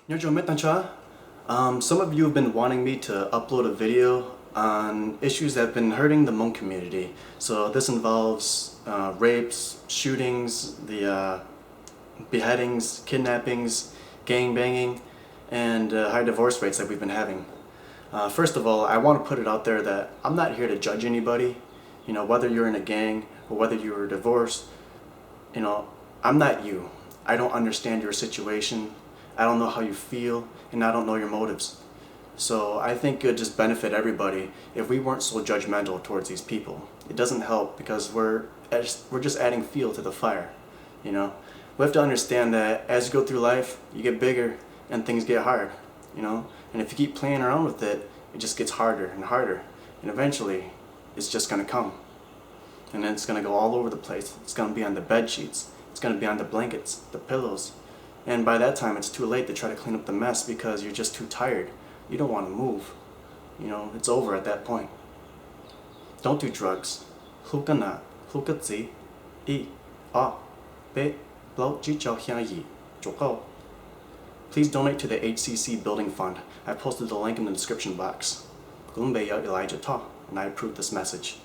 Some of you have been wanting me to upload a video on issues that have been hurting the Hmong community. So this involves rapes, shootings, the beheadings, kidnappings, gang banging, and high divorce rates that we've been having. First of all, I want to put it out there that I'm not here to judge anybody. You know, whether you're in a gang or whether you were divorced, I'm not you. I don't understand your situation. I don't know how you feel, and I don't know your motives. So I think it would just benefit everybody if we weren't so judgmental towards these people. It doesn't help because we're just adding fuel to the fire. We have to understand that as you go through life, you get bigger and things get hard. And if you keep playing around with it, it just gets harder and harder, and eventually, it's just gonna come. And then it's gonna go all over the place. It's gonna be on the bed sheets. It's gonna be on the blankets, the pillows. And by that time, it's too late to try to clean up the mess because you're just too tired. You don't want to move. It's over at that point. Don't do drugs. Please donate to the HCC Building Fund. I posted the link in the description box. And I approve this message.